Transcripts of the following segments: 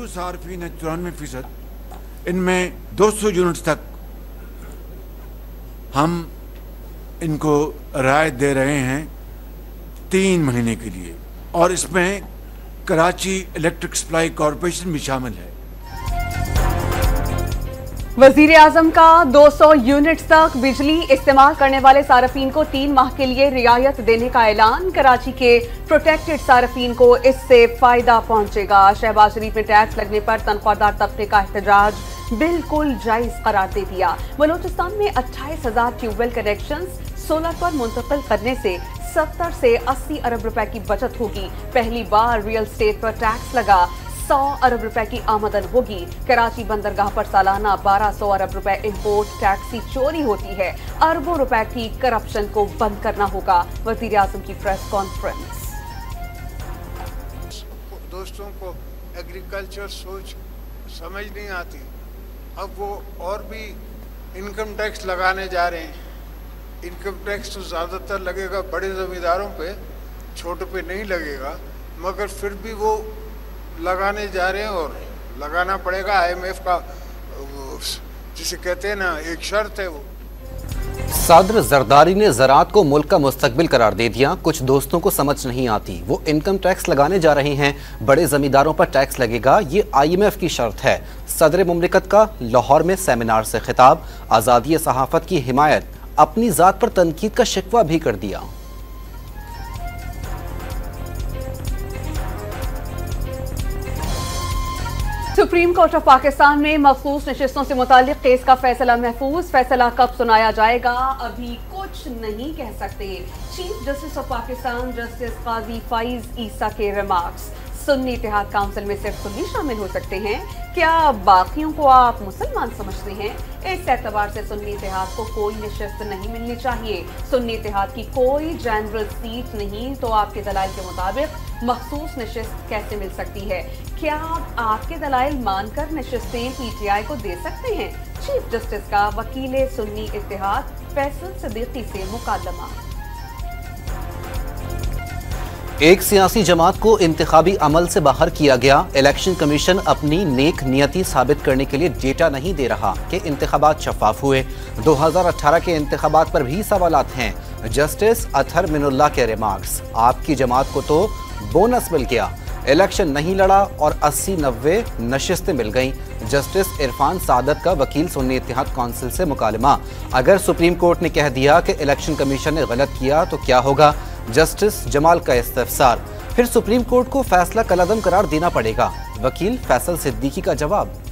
जो सार्फिन है 94%, इनमें 200 यूनिट तक हम इनको राहत दे रहे हैं 3 महीने के लिए, और इसमें कराची इलेक्ट्रिक सप्लाई कॉरपोरेशन भी शामिल है। वजीर आजम का 200 यूनिट तक बिजली इस्तेमाल करने वाले सार्फिन को 3 माह के लिए रियायत देने का ऐलान। कराची के प्रोटेक्टेड सार्फिन को इससे फायदा पहुंचेगा। शहबाज शरीफ ने टैक्स लगने पर तनख्वाहदार तबके का एहतजाज बिल्कुल जायज करार दे दिया। बलोचिस्तान में 28,000 ट्यूबवेल कनेक्शंस सोलर पर मुंतकिल करने से 70 से 80 अरब रुपए की बचत होगी। पहली बार रियल एस्टेट पर टैक्स लगा, 100 अरब रुपए की आमदन होगी। कराची बंदरगाह पर सालाना 1200 अरब रुपए इंपोर्ट टैक्स की चोरी होती है। अरबों रुपए की करप्शन को बंद करना होगा। वजीर आजम की प्रेस कॉन्फ्रेंस। दोस्तों को एग्रीकल्चर सोच समझ नहीं आती, अब वो और भी इनकम टैक्स लगाने जा रहे हैं। इनकम टैक्स तो ज़्यादातर लगेगा बड़े ज़मींदारों पे, छोटे पे नहीं लगेगा, मगर फिर भी वो लगाने जा रहे हैं और लगाना पड़ेगा। IMF का जिसे कहते हैं ना, एक शर्त है वो। सदर जरदारी ने ज़राअत को मुल्क का मुस्तकबिल करार दे दिया। कुछ दोस्तों को समझ नहीं आती, वो इनकम टैक्स लगाने जा रहे हैं, बड़े जमींदारों पर टैक्स लगेगा, ये IMF की शर्त है। सदर मुमलिकत का लाहौर में सेमिनार से खिताब। आज़ादी सहाफ़त की हिमायत, अपनी ज़ात पर तनकीद का शिकवा भी कर दिया। सुप्रीम कोर्ट ऑफ पाकिस्तान में मखसूस नशिस्तों से मुतालिक केस का फैसला महफूज। फैसला कब सुनाया जाएगा अभी कुछ नहीं कह सकते। Chief justice of Pakistan justice Qazi Faez Isa के रिमार्क्स। सुन्नी इत्तेहाद काउंसिल में सिर्फ सुन्नी शामिल हो सकते हैं, क्या बाकियों को आप मुसलमान समझते हैं? इस एतबार से सुन्नी इत्तेहाद को कोई नशिस्त नहीं मिलनी चाहिए। सुन्नी इत्तेहाद की कोई जनरल सीट नहीं, तो आपके दलाइल के मुताबिक मखसूस नशिस्त कैसे मिल सकती है? क्या आपके दलाइल मानकर नशिस्तें PTI को दे सकते हैं? चीफ जस्टिस का वकील सुन्नी इत्तेहाद फैसल सिद्दीकी से मुकालमा। एक सियासी जमात को इंतखाबी अमल से बाहर किया गया। इलेक्शन कमीशन अपनी नेक नियति साबित करने के लिए डेटा नहीं दे रहा कि इंतखाबात शफाफ हुए। 2018 के इंतखाबात पर भी सवालात हैं। जस्टिस अतहर मिनुल्लाह के रिमार्क्स। आपकी जमात को तो बोनस मिल गया, इलेक्शन नहीं लड़ा और 80-90 नशिस्तें मिल गईं। जस्टिस इरफान सादत का वकील सुन्नी इत्तेहाद काउंसिल से मुकालमा। अगर सुप्रीम कोर्ट ने कह दिया कि इलेक्शन कमीशन ने गलत किया तो क्या होगा? जस्टिस जमाल का इस्तिफसार। फिर सुप्रीम कोर्ट को फैसला कलअदम करार देना पड़ेगा। वकील फैसल सिद्दीकी का जवाब।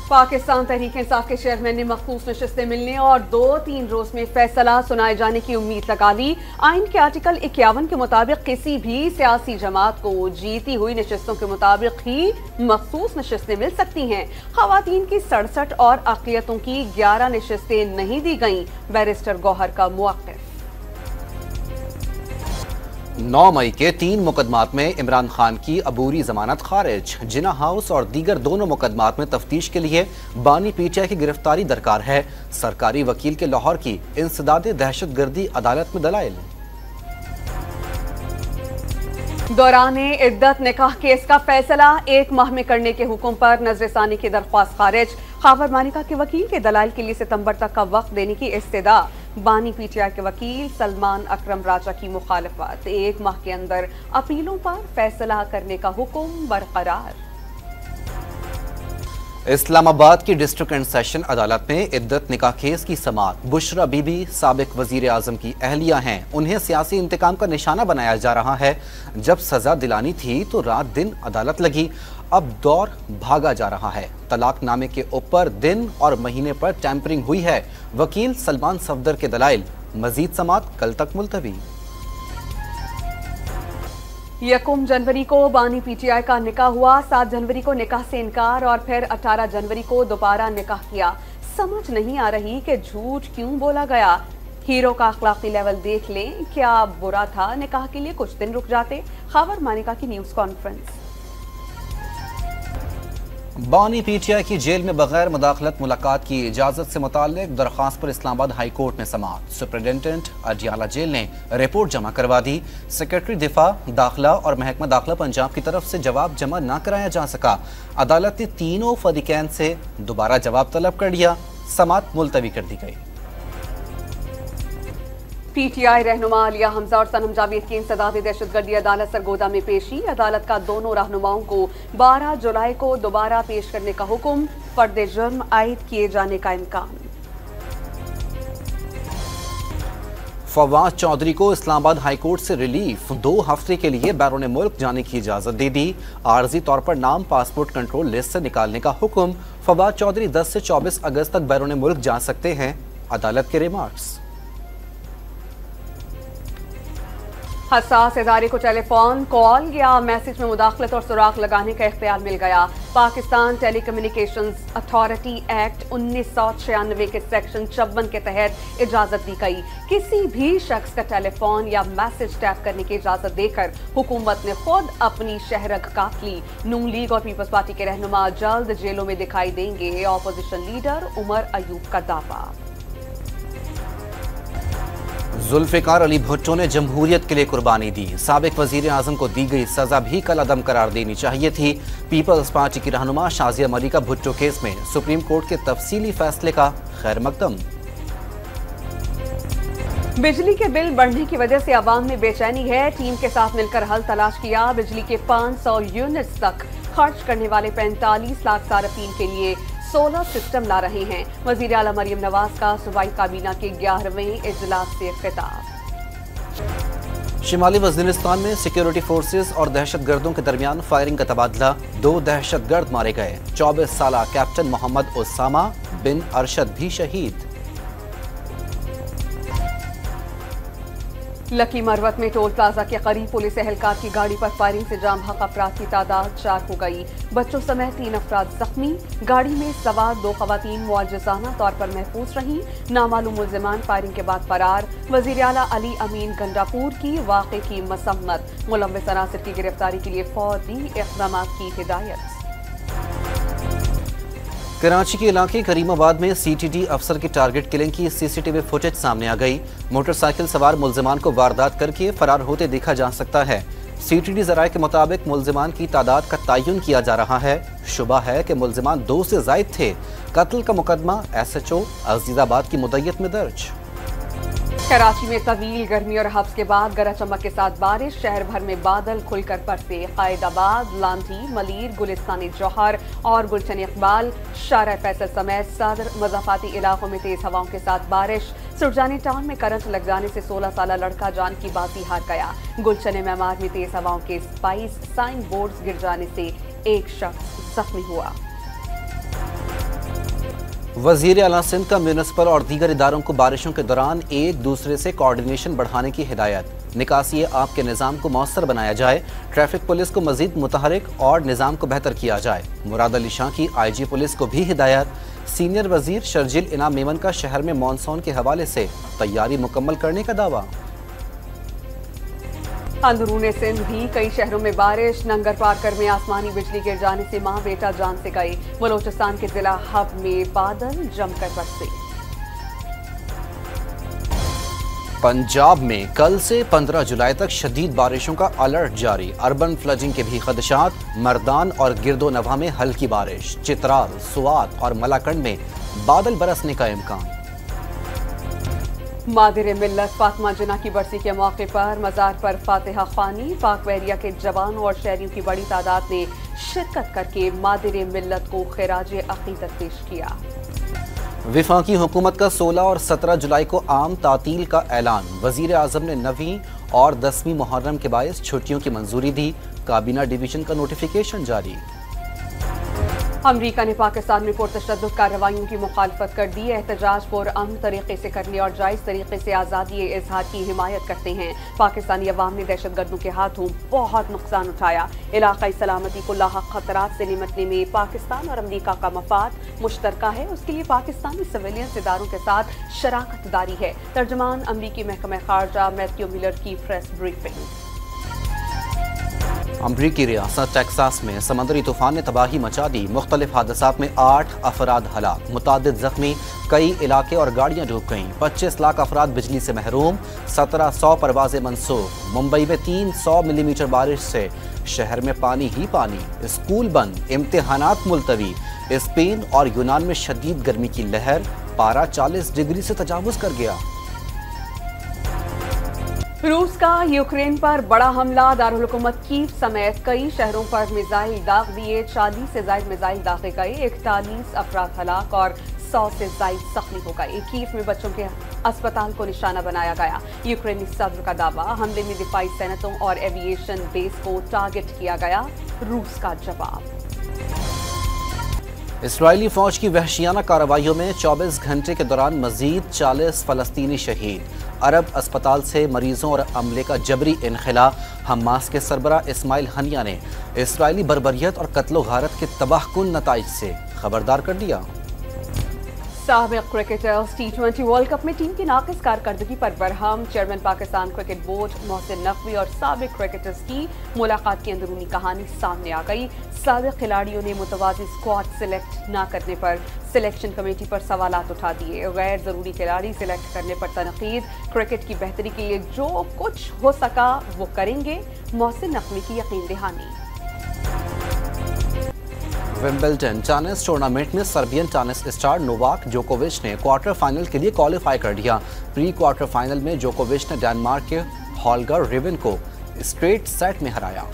पाकिस्तान तहरीक इंसाफ के चेयरमैन ने मखसूस नशिस्तें मिलने और 2-3 रोज में फैसला सुनाए जाने की उम्मीद लगा ली। आइन के आर्टिकल 51 के मुताबिक किसी भी सियासी जमात को जीती हुई नशिस्तों के मुताबिक ही मखसूस नशिस्तें मिल सकती हैं। खवातीन की 67 और अक़लियतों की 11 नशिस्तें नहीं दी गईं। बैरिस्टर गौहर का मुवाक़िफ़। 9 मई के 3 मुकदमात में इमरान खान की अबूरी जमानत खारिज। जिना हाउस और दीगर दोनों मुकदमात में तफ्तीश के लिए बानी PTI की गिरफ्तारी दरकार है। सरकारी वकील के लाहौर की इंसदाद दहशतगर्दी अदालत में दलाइल। दौरान इद्दत निकाह केस का फैसला 1 माह में करने के हुक्म पर नजरसानी की दरख्वास्त खारिज। खावर मानिका के वकील के दलाइल के लिए सितंबर तक का वक्त देने की इस्तदा। बानी PTI के वकील सलमान अकरम राजा की मुखालफत। 1 माह के अंदर अपीलों पर फैसला करने का हुक्म बरकरार। इस्लामाबाद की डिस्ट्रिक्ट एंड सेशन अदालत में इद्दत निकाह केस की समाअत। बुशरा बीबी साबिक वजीर आजम की अहलिया हैं, उन्हें सियासी इंतकाम का निशाना बनाया जा रहा है। जब सजा दिलानी थी तो रात दिन अदालत लगी, अब दौर भागा जा रहा है। तलाकनामे के ऊपर दिन और महीने पर टैंपरिंग हुई है। वकील सलमान सफदर के दलाइल। मजीद समाअत कल तक मुलतवी। 1 जनवरी को बानी PTI का निकाह हुआ। 7 जनवरी को निकाह से इनकार और फिर 18 जनवरी को दोबारा निकाह किया। समझ नहीं आ रही कि झूठ क्यों बोला गया। हीरो का अखलाकी लेवल देख लें, क्या बुरा था निकाह के लिए कुछ दिन रुक जाते? खावर मानिका की न्यूज कॉन्फ्रेंस। बानी पीटीआई की जेल में बगैर मुदाखलत मुलाकात की इजाजत से मुताल्लिक दरख्वास्त पर इस्लामाबाद हाई कोर्ट में समाअत। सुपरिटेंडेंट अडियाला जेल ने रिपोर्ट जमा करवा दी। सेक्रेटरी दिफा, दाखिला और महकमा दाखिला पंजाब की तरफ से जवाब जमा न कराया जा सका। अदालत ने तीनों फरीकैन से दोबारा जवाब तलब कर लिया। समाअत मुलतवी कर दी गई। पीटीआई रहनुमा आलिया हमजा और सनम जावेद की इंसदादी दहशतगर्दी अदालत सरगोदा में पेशी। अदालत का दोनों रहनुमाओं को 12 जुलाई को दोबारा पेश करने का हुक्म। फर्द जुर्म आयद किए जाने का इम्कान। फवाद चौधरी को इस्लामाबाद हाई कोर्ट से रिलीफ। 2 हफ्ते के लिए बैरून मुल्क जाने की इजाजत दे दी। आर्जी तौर पर नाम पासपोर्ट कंट्रोल लिस्ट से निकालने का हुक्म। फवाद चौधरी 10 से 24 अगस्त तक बैरून मुल्क जा सकते हैं। अदालत के रिमार्क्स। हसास इदारे को टेलीफोन कॉल या मैसेज में मुदाखलत और सुराख लगाने का इख्तियार मिल गया। पाकिस्तान टेलीकम्युनिकेशंस अथॉरिटी एक्ट 1996 के सेक्शन 56 के तहत इजाजत दी गई। किसी भी शख्स का टेलीफोन या मैसेज टैप करने की इजाजत देकर हुकूमत ने खुद अपनी शहरग काट ली। नून लीग और पीपल्स पार्टी के रहनुमा जल्द जेलों में दिखाई देंगे। ऑपोजिशन लीडर उमर अयूब का दावा। जुल्फिकार अली भुट्टो ने जमहूरियत के लिए कुर्बानी दी। साबिक वजीर आजम को दी गई सजा भी कल अदम करार देनी चाहिए थी। पीपल्स पार्टी की रहनुमा शाजिया मलिका भुट्टो केस में सुप्रीम कोर्ट के तफसीली फैसले का खैर मकदम। बिजली के बिल बढ़ने की वजह से आवाम में बेचैनी है। टीम के साथ मिलकर हल तलाश किया। बिजली के 500 यूनिट्स तक खर्च करने वाले 45 लाख सार्फिन के लिए सोलर सिस्टम ला रहे हैं। वजीर आला मरियम नवाज का सूबाई काबीना के 11वें इजलास से खिताब। शिमाली वजीरिस्तान में सिक्योरिटी फोर्सेस और दहशतगर्दों के दरमियान फायरिंग का तबादला। 2 दहशतगर्द मारे गए। 24 साल कैप्टन मोहम्मद उसामा बिन अरशद भी शहीद। लकी मरवत में टोल प्लाजा के करीब पुलिस एहलकार की गाड़ी पर फायरिंग से जाम बहक अफराद की तादाद 4 हो गई। बच्चों समेत 3 अफराद जख्मी। गाड़ी में सवार 2 खवातीन मुआजिजाना तौर पर महफूज रहीं। नामालूम मुल्जिमान फायरिंग के बाद फरार। वजीर आला अली अमीन गंडापुर की वाक़े की मसम्मत। मुलव्विस अनासिर की गिरफ्तारी के लिए फौरी इक़दाम की हिदायत। कराची के इलाके करीमाबाद में सीटीडी अफसर की टारगेट किलिंग की सीसीटीवी फुटेज सामने आ गई। मोटरसाइकिल सवार मुल्जिमान को वारदात करके फरार होते देखा जा सकता है। सीटीडी जराये के मुताबिक मुल्जिमान की तादाद का तयन किया जा रहा है। शुबा है कि मुल्जिमान 2 से जायद थे। कत्ल का मुकदमा SHO अजीजाबाद की मुद्दत में दर्ज। कराची में तवील गर्मी और हफ्स के बाद गरज चमक के साथ बारिश। शहर भर में बादल खुलकर बरसे। कायदाबाद, लांधी, मलीर, गुलिस्तानी जौहर और गुलशन इकबाल, शारा फैसल समेत सदर मज़ाफाती इलाकों में तेज हवाओं के साथ बारिश। सुरजानी टाउन में करंट लग जाने से 16 साल लड़का जान की बाजी हार गया। गुलशन मेमार में तेज हवाओं के स्पाइस साइन बोर्ड्स गिर जाने से एक शख्स जख्मी हुआ। वजीर आला सिंध का म्यूनिसिपल और दीगर इदारों को बारिशों के दौरान एक दूसरे से कोऑर्डिनेशन बढ़ाने की हिदायत। निकासी आब के निज़ाम को मौसर बनाया जाए। ट्रैफिक पुलिस को मजीद मुतहरिक और निज़ाम को बेहतर किया जाए। मुराद अली शाह की IG पुलिस को भी हिदायत। सीनियर वजीर शर्जिल इनाम मेमन का शहर में मानसून के हवाले से तैयारी मुकम्मल करने का दावा। अंदरूने सिंध भी कई शहरों में बारिश। नंगर पारकर में आसमानी बिजली गिर जाने से मां बेटा जान से गए। बलोचिस्तान के जिला हब में बादल जमकर बरसे। पंजाब में कल से 15 जुलाई तक शदीद बारिशों का अलर्ट जारी। अर्बन फ्लडिंग के भी खदशात। मर्दान और गिरदोनवा में हल्की बारिश। चित्राल, सुआत और मलाकंड में बादल बरसने का इम्कान। मादिर मिल्लत फातिमा जिन्ना की बरसी के मौके पर मज़ार पर फातिहा ख़ानी। पाक बहरिया के जवानों और शहरियों की बड़ी तादाद ने शिरकत करके मादिर मिल्लत को खिराज अक़ीदत पेश किया। वफाकी हुकूमत का 16 और 17 जुलाई को आम तातील का ऐलान। वज़ीर आज़म ने 9वीं और 10वीं मुहर्रम के बायस छुट्टियों की मंजूरी दी। काबीना डिवीजन का नोटिफिकेशन जारी। अमरीका ने पाकिस्तान में पुरतशद्दुद कार्रवाइयों की मुखालफत कर दी। एहतजाज पुरअमन तरीके से करने और जायज़ तरीके से आज़ादी इज़हार की हिमायत करते हैं। पाकिस्तानी अवाम ने दहशतगर्दों के हाथों बहुत नुकसान उठाया। इलाक़ाई सलामती को लाहक खतरात से निमटने में पाकिस्तान और अमरीका का मफाद मुश्तरका है। उसके लिए पाकिस्तानी सिविलियन इदारों के साथ शराकत दारी है। तर्जुमान अमरीकी महकमा ख़ारजा मैथ्यू मिलर की प्रेस ब्रीफिंग। अमरीकी रियासत टेक्सास में समंदरी तूफान ने तबाही मचा दी। मुख्तलिफ हादसात में 8 अफराद हलाक, मुतादिद जख्मी, कई इलाके और गाड़ियां डूब गईं। 25 लाख अफराद बिजली से महरूम, 1700 परवाजें मनसूख। मुंबई में 300 मिलीमीटर बारिश से शहर में पानी ही पानी, स्कूल बंद, इम्तिहानात मुलतवी। स्पेन और यूनान में शदीद गर्मी की लहर, पारा 40 डिग्री से तजावुज कर गया। रूस का यूक्रेन पर बड़ा हमला, दारुल हुकूमत कीव समेत कई शहरों पर मिसाइल दाग दिए। 40 से ज्यादा मिसाइल दागे गए, 41 अफराद हलाक और 100 से ज्यादा जख्मी हो गए। कीव में बच्चों के अस्पताल को निशाना बनाया गया। यूक्रेनी सदर का दावा, हमले में दिफाई सैनिकों और एविएशन बेस को टारगेट किया गया। रूस का जवाब। इसराइली फौज की वहशियाना कार्रवाइयों में 24 घंटे के दौरान मजीद 40 फलस्तीनी शहीद। अरब अस्पताल से मरीजों और अमले का जबरी इनखला। हमास के सरबरा इस्माइल हनिया ने इसराइली बर्बरियत और कत्लो गारत के तबाहकुन नताइज से खबरदार कर दिया। साबिक क्रिकेटर्स T20 वर्ल्ड कप में टीम की नाकिस कारकर्दगी पर Barham. Chairman Pakistan cricket board Mohsin Naqvi और साबिक क्रिकेटर्स की मुलाकात की अंदरूनी कहानी सामने आ गई। साबिक खिलाड़ियों ने मुतवाज़ी स्क्वाड सिलेक्ट न करने पर सिलेक्शन कमेटी पर सवालात उठा दिए। गैर ज़रूरी खिलाड़ी सिलेक्ट करने पर तनकीद। क्रिकेट की बेहतरी के लिए जो कुछ हो सका वो करेंगे, मोहसिन नकवी की यकीन दहानी। विंबलडन टेनिस टूर्नामेंट में सर्बियन टेनिस स्टार नोवाक जोकोविच ने क्वार्टर फाइनल के लिए क्वालिफाई कर लिया। प्री क्वार्टर फाइनल में जोकोविच ने डेनमार्क के हॉलगर रिवन को स्ट्रेट सेट में हराया।